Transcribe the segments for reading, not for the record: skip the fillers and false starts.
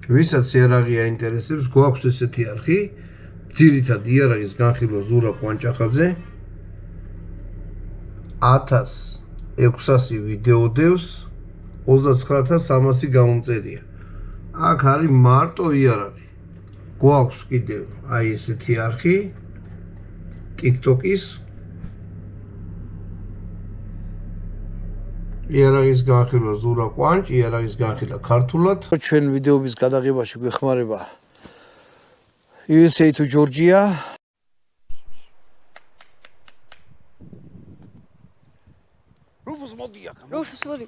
ვისაც იარაღი აინტერესებს, გვაქვს ესეთი არხი, ძირითად იარაღის განხილვა ზურა კვანჭახაძე 1600 ვიდეო დევს 29300 გამომწერია. აქ არის მარტო იარაღი. გვაქვს კიდევ აი ესეთი არხი TikTok-ის იარაღის განხილვა ზურა კვანჭ, იარაღის განხილვა ქართულად. ჩვენ ვიდეოების გადაღებაში გვეხმარება USA to Georgia. Rufus მოდი აქ. Rufus მოდი.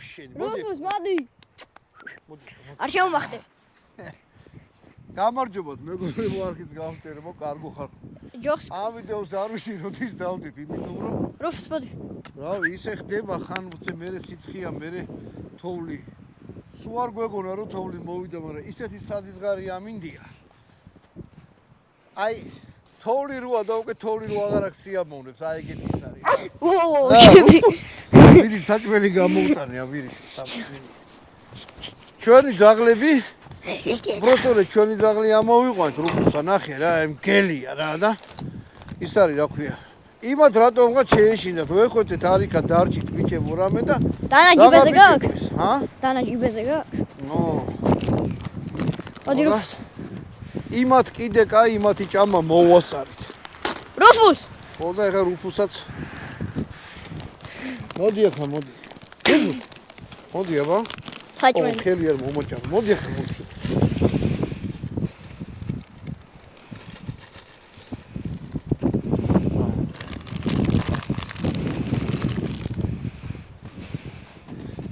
შენ მოდი. Rufus მოდი. არ შემომახტე. გამარჯობათ, მეგობრებო, არხის გამომწერებო, კარგო ხარ. ჯოხს. ამ ვიდეოს არ ვიში როდის დავდებ, იმიტომ რომ Rufus მოდი. რავი, ისე ხდება ხან მე სიცხეა, მე თოვლი. სულ არ გვეგონა რომ თოვლი მოვიდა, მაგრამ ისეთი საზიზღარი ამინდია. აი, თოვლი როა და უკვე თოვლი რო აღარ აქვს სიამოვნებს, აი ეგეთი ის არის. ჩემი. მიდი საჭმელი გამოუტანე აბირიში სამწმინი. ჩვენი ძაღლები ბროსოლე ჩვენი ძაღლი ამოვიყვანთ რუფუსა ნახე რა მგელია რა და ის არის რა ქვია იმათ რატომღა შეეშინათ ვეხოთეთ არიქა დარჭით ბიჭებო რამე და დანაჯიბეზე გაქვს ჰა დანაჯიბეზე გაქვს ნო მოდი რუფუს იმათ კიდე კაი იმათი ჭამა მოვასარით რუფუს ხოდა ეხა რუფუსაც მოდი ახლა მოდი მოდი აბა საჭმელი ხელი არ მომოჭამ მოდი ახლა მოდი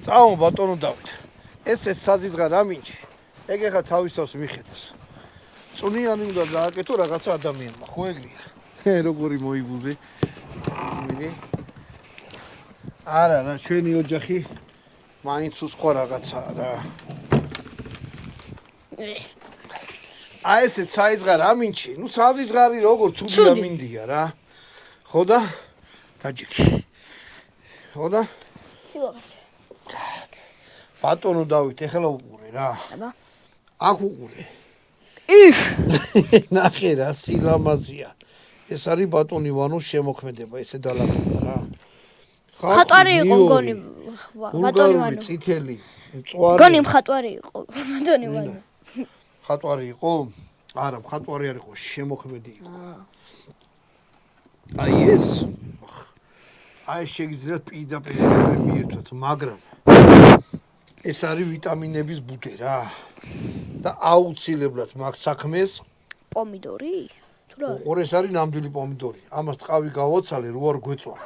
წაო ბატონო დავით ეს საზიზღარ ამინჩი ეგ ეხა თავის თავს მიხედავს წუნიანი უნდა გააკეთო რაღაცა ადამიანმა ხო ეგრეა როგორი მოიბუზე მიდი არა რა ჩვენი ოჯახი მაინც სხვა რაღაცაა რა აი ეს საზიზღარ ამინჩი ნუ საზიზღარი როგორ ცუდი ამინდია რა ხო და დაჯიქი ხო და სიუღერთ ბატონო დავით ეხლა უყურე რა აბა აქ უყურე იქ ნახე რა სილამაზია ეს არის ბატონ ივანოს შემოქმედება ესე დალაგება რა ხატვარი იყო მგონი ბატონ ივანო წითელი მწვარი მგონი მხატვარი იყო ბატონ ივანო ხატვარი იყო არა მხატვარი არ იყო შემოქმედი იყო აი ეს შეგიძლიათ პირდაპირ მიირთვათ მაგრამ ეს არის ვიტამინების ბუდე რა და აუცილებლად მაგ საქმეს პომიდორი თუ რა ეს არის ნამდვილი პომიდორი ამას ტყავი გავოცალე რო არ გვეწვა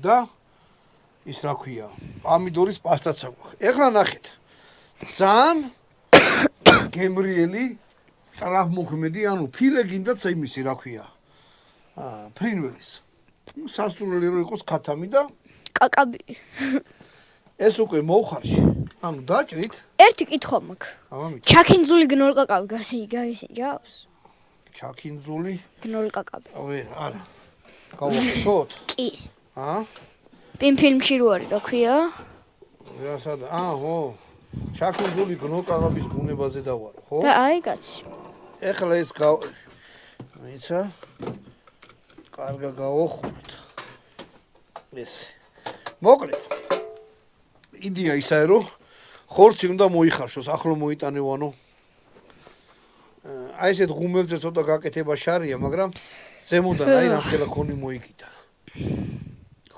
და ის რა ქვია პომიდორის პასტაც აქვს ეხლა ნახეთ ძალიან გემრიელი სწრაფმოქმედი ანუ ფილე გინდათ იმისი რა ქვია ფრინველის სასურველი რო იყოს ქათამი და კაკაბი ეს უკვე მოუხარში ანუ დაჭრით ერთი კითხვა მაქვს ჩაქინძული გნოლ კაკაბი გასინჯავს ჩაქინძული გნოლ კაკაბი არა გავაკეთოთ კი ფილმში რო არის რა ქვია რა სადა ხო ჩაქინძული გნოლ კაკაბის ბუნებაზე დავარო ხო და აი კაცი ეხლა ეს ისა კარგა გავახურეთ ეს მოკლედ იდეა ისაა რომ ხორცი უნდა მოიხარშოს ახლო მოიტანევანო აი ესეთ ღუმელზე ცოტა გაკეთება შარია მაგრამ ზემოდან აი რამხელა ქონი მოიგიდა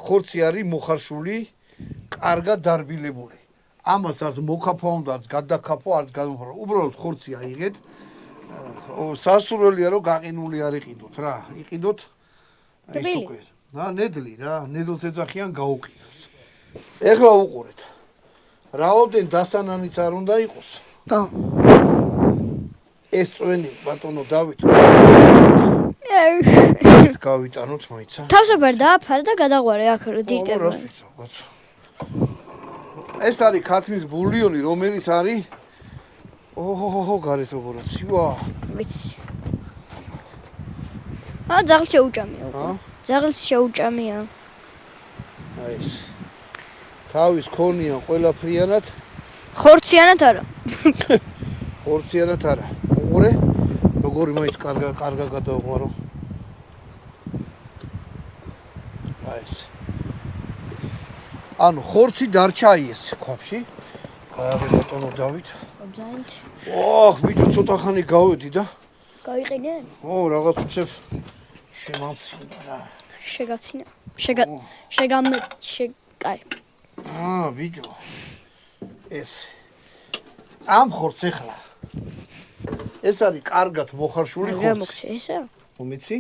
ხორცი არის მოხარშული კარგად დარბილებული ამას არც მოკაფო უნდა არც გადაკაფო არც გადმოფარო უბრალოდ ხორცი აიღეთ სასურველია რომ გაყინული არ იყიდოთ რა იყიდოთ აი ეს უკვე ნედლი რა ნედლს ეძახიან გაუყიოს ეხლა უყურეთ რაოდენ დასანანიც არ უნდა იყოს ეს წვენი ბატონო დავით გავიტანოთ მოიცა თავსაბარ დააფარე და გადაღვარე აქ დიკება ეს არის ქათმის ბულიონი რომელიც არის გარეთ როგორ ცივა ვიცი ძაღლს შეუჭამია უკვე ძაღლს ხორციანად არა. ხორციანად არა. უყურე, როგორი მაინც კარგა გადავყარო. აი ეს. ანუ ხორცი დარჩა ეს ქვაბში. აი ბატონო დავით. აბზაინთ. ოხ, ბიჭო ცოტა ხანი გავედი და გაიყიდე? ო, რაღაც უცებ შემავცინა რა. შეგაცინა. კაი. ბიჭო. ეს ამ ხორცს ეხლა. ეს არის კარგად მოხარშული ხორცი. რა მოგცე ესა? მომიცი?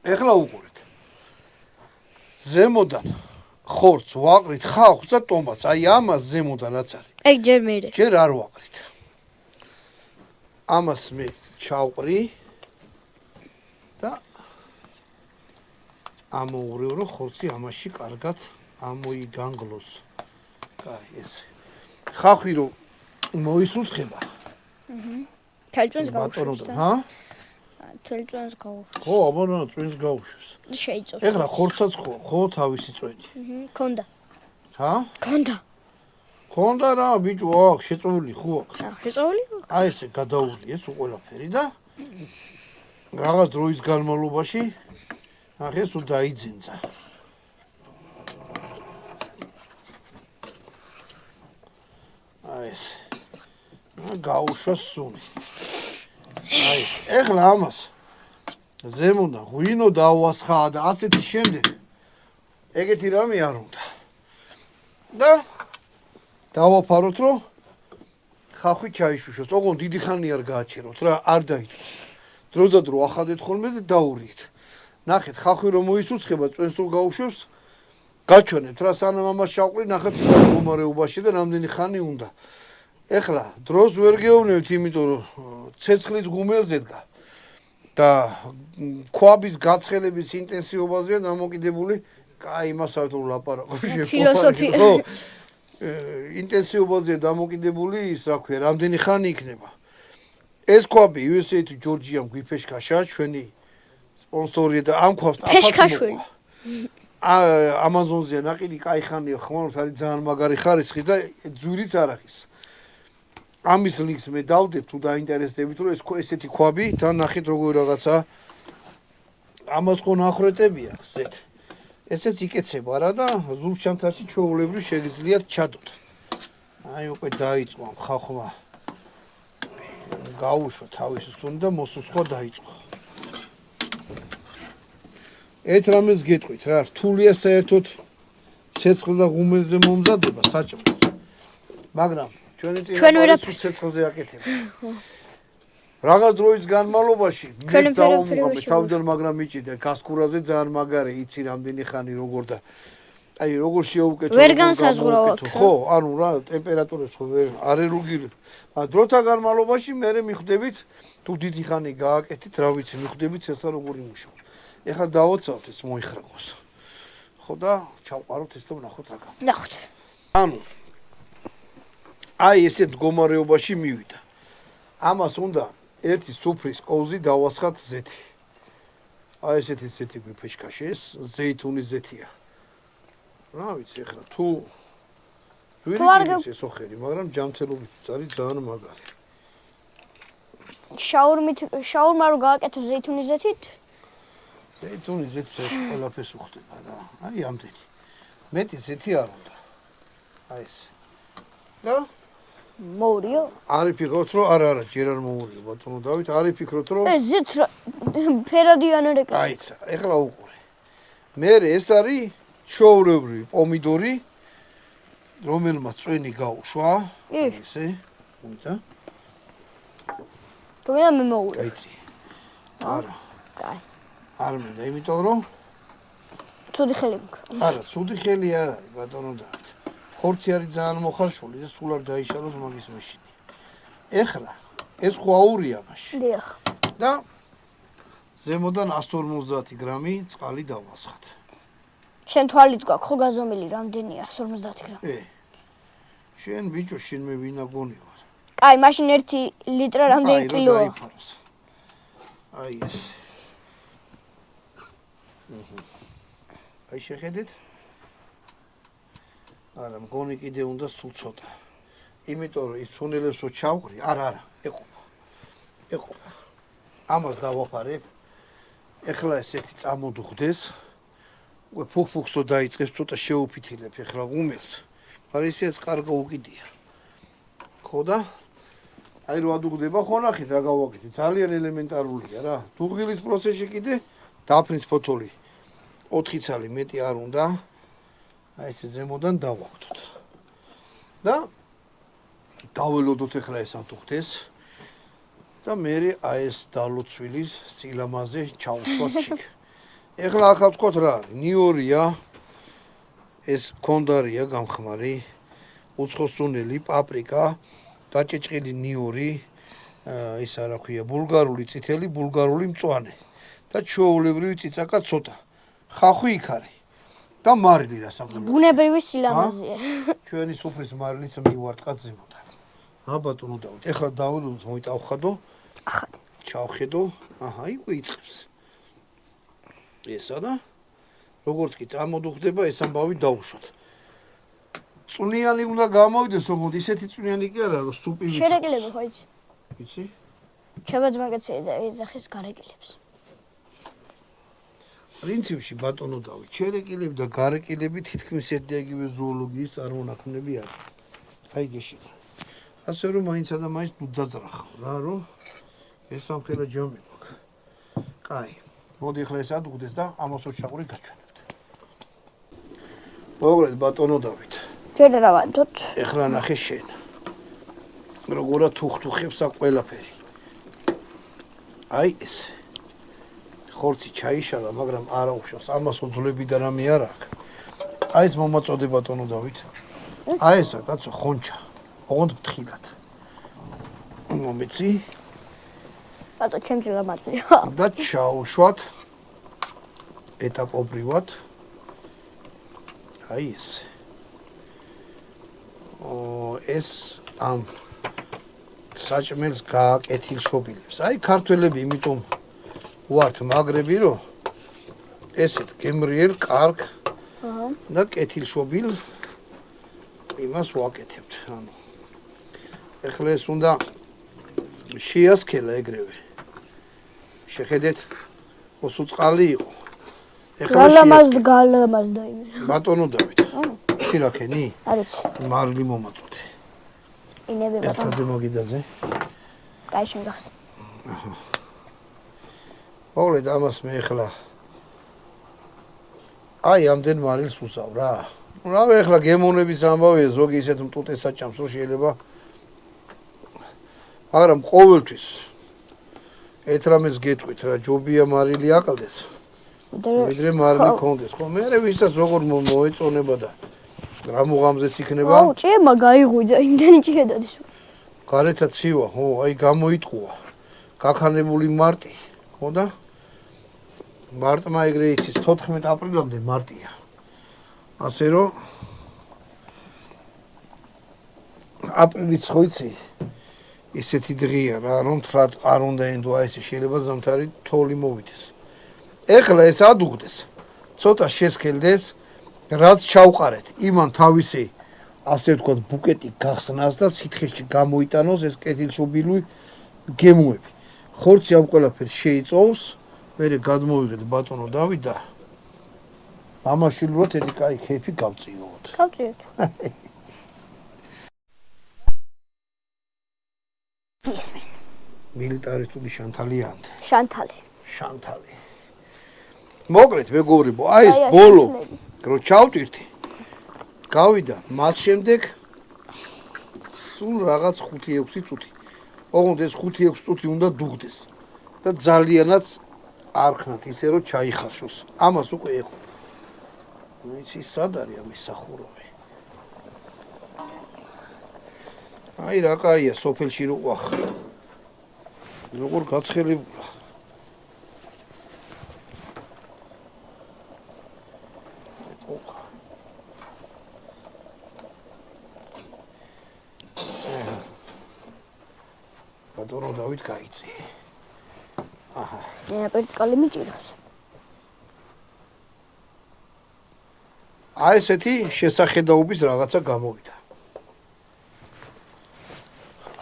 ეხლა უყურეთ. ზემოდან ხორცს ვაყრით ხავხს და ტომბაც. აი ამას ზემოდან რაც არის. ეგ ჯერ მერე. ჯერ არ ვაყრით. ამას მე ჩავყრი და ამოურევ რომ ხორცი ამაში კარგად ამოიგანგლოს. კაი ეს. ხავხი რომ მოისუსხება. თელწვენს გავუშვებს. ჰა? თელწვენს გავუშვებს. ხო, აბანო წვენს გავუშვებს. შეიწოს. ეხლა ხორცსაც ხო თავისი წვენი. ქონდა. ჰა? ქონდა. ქონდა რა ბიჭო, აქ შეწოვილი ხო აქ. შეწოვილი? აი ესე გადაული ეს უყოლაფერი და რაღაც დროის განმავლობაში ახეს უ დაიძენცა. აი ეს. გაუშვა სუნი. აი ეს. ეხლა ამას ზემოდან ღვინო დავასხა და ასეთი შემდეგ ეგეთი რამე არ უნდა. და დავაფაროთ რომ ხახვი ჩაიშუშოს. ოღონდ დიდი ხანი არ გააჩეროთ რა, არ დაიწოს. დროდადრო ახადეთ ხოლმე და დაურიეთ. ნახეთ, ხახვი რომ მოისუსხება, წვენს რო გაუშვებს, გაჩვენებთ რა, სანამ ამას ჩავყრი, ნახეთ მდგომარეობაში და რამდენი ხანი უნდა. ეხლა დროს ვერ გეუბნებთ, იმიტომ რომ ცეცხლის ღუმელზე დგა და ქვაბის გაცხელების ინტენსივობაზეა დამოკიდებული, კაი იმასაც რომ ლაპარაკობ ფილოსოფია. ხო. ინტენსივობაზეა დამოკიდებული ის, რა ქვია, რამდენი ხანი იქნება. ეს ქვაბი USA თუ ჯორჯიამ გვიფეშკაშა, ჩვენი სპონსორია და ამ ქვაბს ფეშკაშვილი. ამაზონზეა ნაყიდი, კაი ხანია, ხმარობთ არის ძალიან მაგარი ხარისხი და ძვირიც არ არის. ამის ლინკს მე დავდებ თუ დაინტერესდებით რომ ესეთი ქვაბი თან ნახეთ როგორ რაღაცა ამას ხო ნახრეტებია ზეთ. ესეც იკეცება რა და ზურგჩანთაში ჩვეულებრივ შეგიძლიათ ჩადოთ. აი უკვე დაიწყო ხახვა. გაუშვა თავის სუნი და მოსუსხვა დაიწყო. ერთ რამეს გეტყვით რა, რთულია საერთოდ ცეცხლ და ღუმელზე მომზადება საჭმელს. მაგრამ ჩვენი წინაპარი ცეცხლზე აკეთება. რაღაც დროის განმავლობაში მე დავუმღამე თავიდან, მაგრამ მიჭიდა გასკურაზე ძალიან მაგარი, იცი რამდენი ხანი როგორ და აი როგორ შეუკვეთო. ვერ განსაზღვრავთ. ხო, ანუ რა ტემპერატურას ხო ვერ არ ერუგირებ. დროთა განმავლობაში მე მიხვდებით თუ დიდი ხანი გააკეთეთ, რა ვიცი, მიხვდებით ესა როგორ იმუშავებს. ეხლა დავოცავთ ეს მოიხრაგოს. ხო და ჩავყაროთ ეს და ვნახოთ რა გაქვს. ნახოთ. ანუ აი ესე მდგომარეობაში მივიდა. ამას უნდა ერთი სუფრის კოვზი დავასხათ ზეთი. აი ესეთი ზეთი გვიფეშკაში ეს ზეითუნის ზეთია. რა ვიცი ახლა თუ ზვირი ეს ოხერი, მაგრამ ჯანმრთელობისთვის არის ძალიან მაგარი. შაურმა რო გააკეთო ზეითუნის ზეთით? ზეითუნის ზეთს ყველაფერს უხდება რა. აი ამდენი. მეტი ზეთი არ უნდა. აი ეს. და მოურიო? არი ფიქრობთ რომ არა, ჯერ არ მოურიო ბატონო დავით, არი ფიქრობთ რომ ეს ზეთს ფერადიან რეკა. აიცა, ეხლა უყურე. მე ეს არის ჩვეულებრივი პომიდორი, რომელმაც წვენი გაუშვა. ესე, უნდა. თუმცა მე მოურიო. გაიცი. არა. კაი. არ მინდა, იმიტომ რომ ცუდი ხელი მქონდა. არა, ცუდი ხელი არ არის ბატონო დავით. ხორცი არის ძალიან მოხარშული და სულ არ დაიშალოს მაგის მეშინი. ეხლა ეს ხო აურია მაშინ. დიახ. და ზემოდან 150 გრამი წყალი დავასხათ. შენ თვალით გაქვს ხო გაზომილი რამდენია 150 გრამი? შენ ბიჭო, შენ მე ვინა გონი ვარ. კაი, მაშინ 1 ლიტრა რამდენი კილოა? აი ეს. აი შეხედეთ. არა, მგონი კიდე უნდა სულ ცოტა. იმიტომ რომ ის სუნელებს რო ჩავყრი, არა, ეყობა. ამას დავაფარებ. ეხლა ესეთი წამოდუხდეს. უკვე ფუხფუხსო დაიწყებს, ცოტა შეუფითილებ ეხლა ღუმელს. მაგრამ ისეც კარგო უკიდია. ხო და? აი რო ადუღდება, ხო ნახეთ რა გავაკეთე. ძალიან ელემენტარულია რა. დუღილის პროცესში კიდე დაფნის ფოთოლი 4 ცალი მეტი არ უნდა. აი ესე ზემოდან დავახვდოთ. და დაველოდოთ ეხლა ეს ადუღდეს. და მე აი ეს დალოცვილის სილამაზე ჩავუშვათ ჩიქ. ეხლა ახლა ვთქვათ რა არის? ნიორია, ეს კონდარია გამხმარი, უცხოსუნელი, პაპრიკა, დაჭეჭყილი ნიორი, ისა რა ქვია, ბულგარული წითელი, ბულგარული მწვანე და ჩვეულებრივი ციცაკა ცოტა. ხახვი იქ არის და მარილი რა საქმეა. ბუნებრივი სილამაზეა. ჩვენი სუფრის მარილიც მივარტყათ ზემოდან. ბატონო დავით, ეხლა დაველოდოთ მოიტავხადო. ახლა ჩავხედო. აჰა, იქ იწყებს. ესა და როგორც კი წამოდუხდება, ეს ამბავი დავუშვათ. წვნიანი უნდა გამოვიდეს, ოღონდ ისეთი წვნიანი კი არა, რომ სუპი ვიცი. შერეკილები ხო იცი? იცი? ჩაბაძმაგაცი და ეძახის გარეკილებს. პრინციპში ბატონო დავით, შერეკილები და გარეკილები თითქმის ერთიაგივე ზოოლოგიის წარმონაქმნები არის. აი გეშინა. ასე რომ მაინცა და მაინც დუძაძრახავ რა, რომ ეს სამხედრო ჯომი მაქვს. კაი. მოდი ახლა ეს ადუღდეს და ამას ოჩაყური გაჩვენებთ. მოგლედ ბატონო დავით. ჯერ რა ვადოთ? ეხლა ნახე შენ. როგორა თუხთუხებს აქ ყველაფერი. აი ეს. ხორცი ჩაიშალა, მაგრამ არა უშავს. ამას ოძლები და რამე არ აქვს. აი ეს მომაწოდე ბატონო დავით. აი ესა კაცო ხონჩა. ოღონდ ფრთხილად. მომეცი? ბატო, ჩემს ლამაზია. და ჩაუშვათ ეტაპობრივად. აი ეს. ეს ამ საჭმელს გააკეთილშობილებს. აი ქართველები იმიტომ ვართ მაგრები, რომ ესეთ გემრიელ, კარგ და კეთილშობილ იმას ვაკეთებთ. ანუ ეხლა ეს უნდა შეასქელა ეგრევე. შეხედეთ, ოსო წყალი იყო. ეხლა გალამაზდა იმე. ბატონო დავით. იცი რა ქენი? არ ვიცი. მარილი მომაწოდე. ინები ეს ბატონო. თადე მოგიდაზე. კაი შენ გახს. მოგლედ ამას მე ეხლა აი ამდენ მარილს უსავ რა. რა ეხლა გემონების ამბავია, ზოგი ისეთ მტუტეს აჭამს, რომ შეიძლება მაგრამ ყოველთვის ეთრამეს გეტყვით რა, ჯობია მარილი აკლდეს. ვიდრე მარილი კონდეს. ხო, მე ვისაც როგორ მოეწონება და რა მუღამზეც იქნება. აუ, ჭიება გაიღვიძა, იმდენი ჭიედადის. გარეთაც ცივა, ხო, აი გამოიტყუა. გაქანებული მარტი, ხო და მარტმა ეგრე იცის 14 აპრილამდე მარტია. ასე რომ აპრილიც ხო იცი? ისეთი დღეა რა, რომ თრად არ უნდა ენდო აი ესე შეიძლება ზამთარი თოვლი მოვიდეს. ეხლა ეს ადუღდეს. ცოტა შესქელდეს, რაც ჩავყარეთ. იმან თავისი ასე ვთქვათ ბუკეტი გახსნას და სითხეში გამოიტანოს ეს კეთილშობილი გემოები. ხორცი ამ ყველაფერს შეიწოვს, მერე გადმოვიღეთ ბატონო დავით და ამაშილურად ერთი კაი ქეიფი გავწიოთ. გავწიოთ. ისმენ. მილიტარისტული შანთალიანდ. შანთალი. მოკლედ მეგობრებო, აი ეს ბოლო რო ჩავტვირთი. გავიდა მას შემდეგ სულ რაღაც 5-6 წუთი. ოღონდ ეს 5-6 წუთი უნდა დუღდეს და ძალიანაც არ ხნათ ისე რომ ჩაიხარშოს. ამას უკვე ეხო. იცი სად არის ამის სახურავი? აი რა კაია სოფელში რო ყვა. როგორ გაცხელებულა. ბატონო დავით გაიწი. აჰა. მე პერწკალი მიჭირავს. აი ესეთი შესახედაობის რაღაცა გამოვიდა.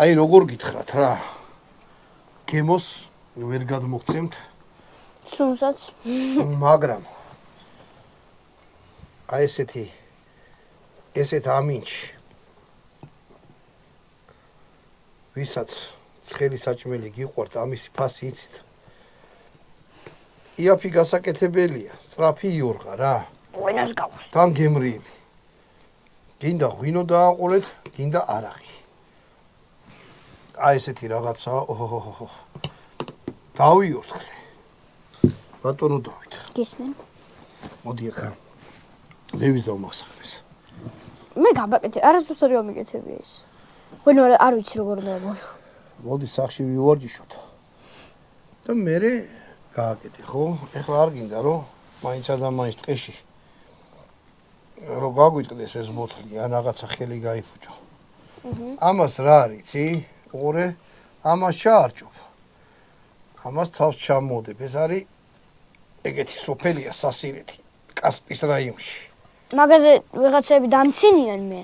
აი როგორ გითხრათ რა. გემოს ვერ გადმოგცემთ. სულსაც. მაგრამ აი ესეთ ამინჩი ვისაც ცხელი საჭმელი გიყვართ ამისი ფასი იცით იაფი გასაკეთებელია სწრაფი იორღა რა ღვინოს გავს თან გემრიელი გინდა ღვინო დააყოლეთ გინდა არაღი აი ესეთი რაღაცა დავიორთხე ბატონო დავით გისმენ მოდი ახლა მე ვიზავ მასახებს მე გაბაკეთე არასდროს არ გამიგეთებია ის ღვინო არ ვიცი როგორ მოიხო მოდი სახში ვივარჯიშოთ და მე გააკეთე ხო ეხლა არ გინდა რომ მაინც ადამიანის ტყეში რომ გაგვიტყდეს ეს ბოთლი ან რაღაცა ხელი გაიფუჭო ამას რა არიცი ოღონდ ამას ჩაარჭობ ამას თავს ჩამოდებ ეს არის ეგეთი სოფელია სასირეთი კასპის რაიონში მაგაზე ვიღაცები დამცინიან მე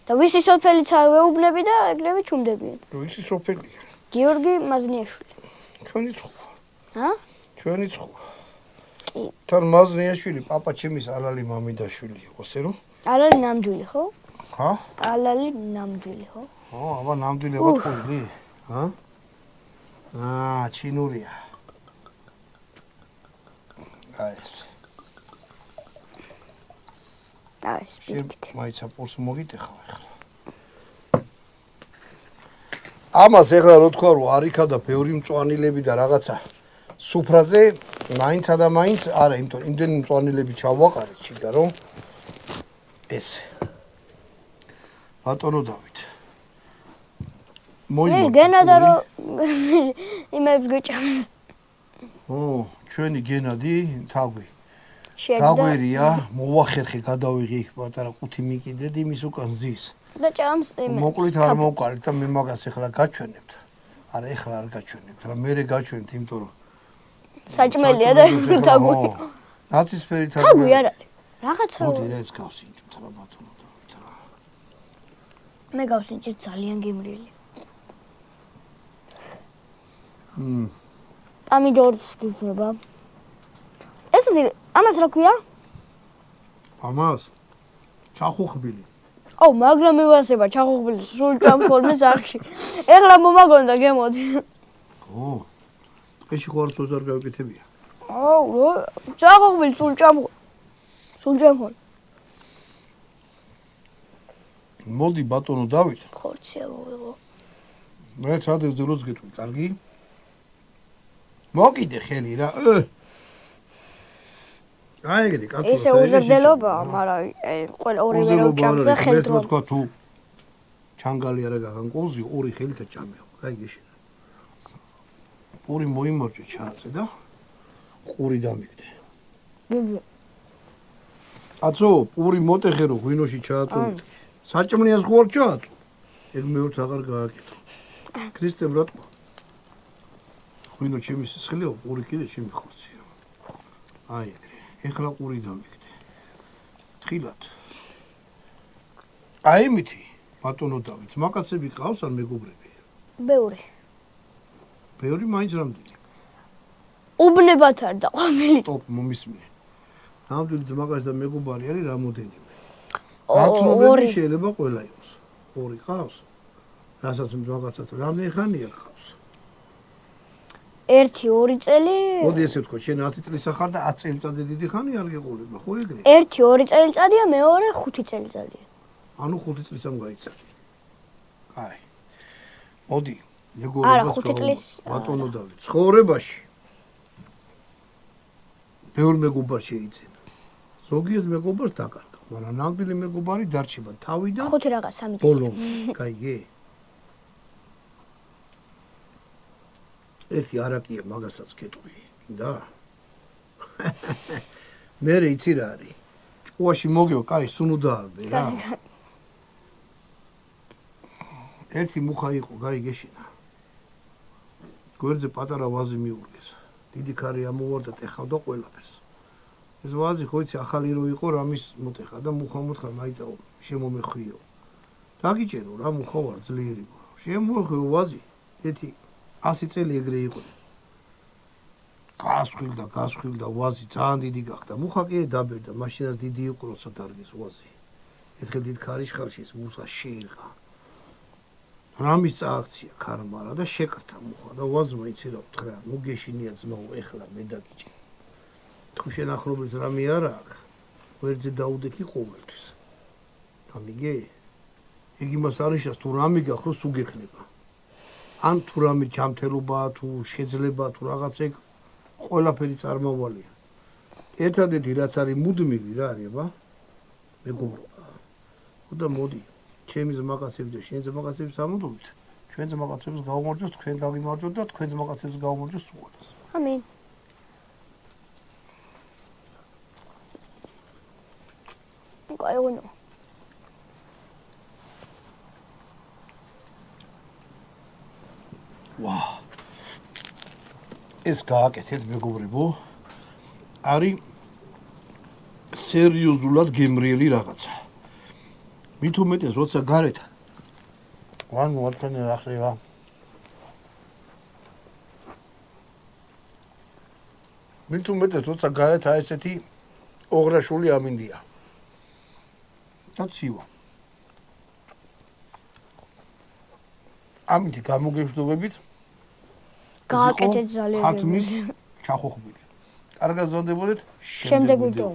და ვისი სოფელიც ვეუბნები და ეგრევე ჩუმდებიან ვისი სოფელია გიორგი მაზნიაშვილი ჩვენი ცხვა ჰა ჩვენი ცხვა კი თან მაზნიაშვილი პაპა ჩემის ალალი მამიდაშვილი იყო ესე რომ ალალი ნამდვილი ხო ჰა ალალი ნამდვილი ხო აბა ნამდვილი ვატყუილი ჰა ჩინურია ეს ეს პირიქით მაინც აპურს მოგიტეხავ ახლა ამას ახლა რო თქვა რომ არიქა და ბევრი მწვანილები და რაღაცა სუფრაზე მაინც და მაინც არა იმიტომ იმდენი მწვანილები ჩავაყარეთ ჩიგა რომ ეს ბატონო დავით მე გენადა რომ იმებს გეჭამს ჩვენი გენადი თაგვი დაგვერია მოვახერხე გადავიღე პატარა ყუთი მიკიდედ იმის უკან ზის და ჭამს იმებს მოკლით არ მოვყალით და მე მაგას ახლა გაჩვენებთ არა ახლა არ გაჩვენებთ რა მე გაჩვენეთ იმიტომ რომ საჭმელია და თაგვი ნაცისფერი თაგვი არ არის რაღაცა მოდი რა ეს გავსინჯოთ რა ბატონო დავით რა მე გავსინჯეთ ძალიან გემრიელი პამიდორს გიძნება ეს ამას რა ქვია ამას ჩახუხბილი აუ მაგრამ მივასება ჩახუხბილი სულ ჭამხოლმეს არხში ეხლა მომაგონდა გემოდი ო ეში ხო არ სოზარ გავიკეთებია აუ ჩახუხბილი სულ ჭამხოლ მოდი ბატონო დავით ხორცია მოვიღო მე სადაც ძროც გეტყვი კარგი მოკიდე ხელი რა აი ეგრე კაცო ესე უზრდელობაა მაგრამ ყველა ორივე რო ჭამს ხელი რო თქვა თუ ჩანგალი არა გაგან ყოლზი ორი ხელით ჭამეო აი გეშინა ორი მოიმორჭე ჩააწე და ყური დამიგდე აცო პური მოტეხე რო ღვინოში ჩააწუნეთ საჭმლიას ხო არ ჩააწუ ეგ მეურთ აღარ გააკეთო ქრისტემ რა თქვა ღვინო ჩემი სისხლია პური კიდე ჩემი ხორცია აი ეგრე ეხლა ყური დამიგდე თხილად აი მითი ბატონო დავით მაკაცები ყავს ან მეგობრები ბევრი მაინც რამდენი უბნებათ არ დაყვამილი ტოპ მომისმენ ნამდვილი ძმაკაცი და მეგობარი არის რამოდენიმე დაცნობები შეიძლება ყველა იყოს ორი ყავს რასაც ძმაკაცად რამდენი ხანია ყავს 1-2 წელი მოდი ესე ვთქვა შენ 10 წლის ახარ და 10 წელიწადი დიდი ხანი არ გიყოლება ხო ეგრე 1-2 წელიწადია მეორე 5 წელიწადია ანუ 5 წლისამ გაიცადე აი მოდი მეგობრობას არა 5 წლის ბატონო დავით ცხოვრებაში ბევრ მეგობარ შეიძლება ზოგიერთ მეგობარს დაკარგა მაგრამ ნამდვილი მეგობარი დარჩება თავიდან 5 რაღაც 3 წელი ბოლო გაიგე ერთი არაკია მაგასაც გეტყვი და მე იცი რა არის ჭუაში მოგიო კაი სუნუდაალბე რა ერთი მუხა იყო გაიგეშინა გვერდზე პატარა ვაზი მიურგეს დიდი ქარი ამოვარდა ტეხავდა ყველაფერს ეს ვაზი ხო იცი ახალი რო იყო რამის მოტეხა და მუხა მაიტაო შემომეხვიო. დაგიჭერო რა მუხა ვარ ძლიერი ვარ. შემოეხვიო ვაზი. ეთი 100 წელი ეგრე იყო. გასხვილდა ვაზი ძალიან დიდი გახდა. მუხა კი დაბერდა, მაშინაც დიდი იყო როცა დარგეს ვაზი. ერთხელ დიდ ქარიშხალში ეს მუხა შეიღა. რამის წააქცია ქარმარა და შეკრთა მუხა და ვაზმა იცი რა უთხრა, ნუ გეშინია ძმაო, ეხლა მე დაგიჭირე. თუ შენ ახლობლის რამე არა აქვს, ვერძე დაუდექი ყოველთვის. გამიგე? ეგ იმას არიშას თუ რამე გახროს უგექნება. ან თუ რამე ჯამთელობაა, თუ შეძლება, თუ რაღაც ეგ ყველაფერი წარმოვალია. ერთადერთი რაც არის მუდმივი რა არის, აბა? მეგობრობა. და მოდი, ჩემი ზმაკაცები და შენ ზმაკაცები სამუდმივით. ჩვენ ზმაკაცებს გავუმარჯოს, თქვენ გაგიმარჯვოთ და თქვენ ზმაკაცებს გავუმარჯოს უყურეს. ამინ. გაიგონო. ვა. ეს გააკეთეთ მეგობრებო. არის სერიოზულად გემრიელი რაღაცა. მით უმეტეს როცა გარეთ ვან მოაწყენე რა ხდება. მით უმეტეს როცა გარეთ აი ესეთი ოღრაშული ამინდია. და ცივა. ამით გამოგეშდობებით გააკეთეთ ზალები. ხათმის ჩახოხბილი. კარგად ზონდებოდეთ შემდეგ ვიდეო.